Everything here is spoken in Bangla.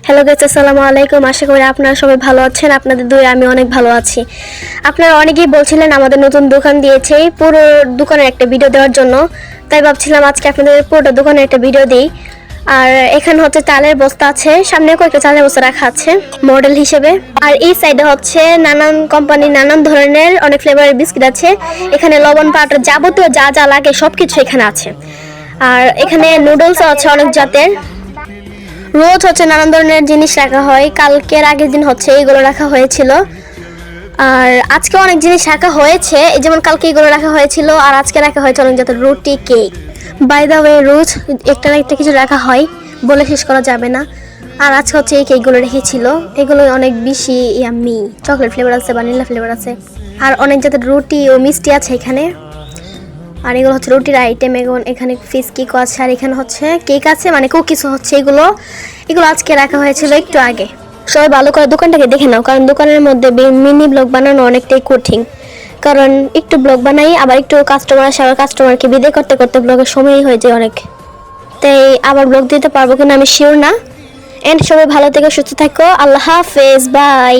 হ্যালো গাইস, আসসালামু আলাইকুম। আশা করি আপনারা সবাই ভালো আছেন। আপনাদের দোয়ায় আমি অনেক ভালো আছি। আপনারা অনেকেই বলছিলেন আমাদের নতুন দোকান দিয়েছে, পুরো দোকানের একটা ভিডিও দেওয়ার জন্য। তাই ভাবছিলাম আজকে আপনাদের পুরো দোকানের একটা ভিডিও দিই। আর এখানে হচ্ছে চালের বস্তা আছে, সামনে কয়েকটা চালের বস্তা রাখা আছে মডেল হিসেবে। আর এই সাইডে হচ্ছে নানান কোম্পানির নানান ধরনের অনেক ফ্লেভারের বিস্কিট আছে। এখানে লবণ পাউডার যাবতীয় যা যা লাগে সবকিছু এখানে আছে। আর এখানে নুডলস আছে অনেক জাতের। রোজ হচ্ছে নানান ধরনের জিনিস রাখা হয়। কালকের আগের দিন হচ্ছে এইগুলো রাখা হয়েছিল, আর আজকে অনেক জিনিস রাখা হয়েছে। যেমন কালকে এইগুলো রাখা হয়েছিল, আর আজকে রাখা হয়েছে অনেক জাতের রুটি, কেক। বাই দ্য ওয়ে, রোজ একটা না একটা কিছু রাখা হয়, বলে শেষ করা যাবে না। আর আজকে হচ্ছে এই কেকগুলো রেখেছিল, এগুলো অনেক বেশি ইয়াম্মি। চকলেট ফ্লেভার আছে, ভ্যানিলা ফ্লেভার আছে, আর অনেক জাতের রুটি ও মিষ্টি আছে এখানে। আর এগুলো হচ্ছে রুটির আইটেম। এখানে ফিস কেকও আছে, আর এখানে হচ্ছে কেক আছে, মানে কুকিজও হচ্ছে। এগুলো আজকে রাখা হয়েছিল একটু আগে। সবাই ভালো করে দোকানটাকে দেখে নাও, কারণ দোকানের মধ্যে মিনি ব্লগ বানানো অনেকটাই কঠিন। কারণ একটু ব্লগ বানাই, আবার একটু কাস্টমার আসে, আবার কাস্টমারকে বিদায় করতে করতে ব্লগের সময়ই হয়ে যায় অনেক। তাই আবার ব্লগ দিতে পারবো কিনা আমি শিওর না। এন্ড সবাই ভালো থেকো, সুস্থ থাকো। আল্লাহ হাফেজ, বাই।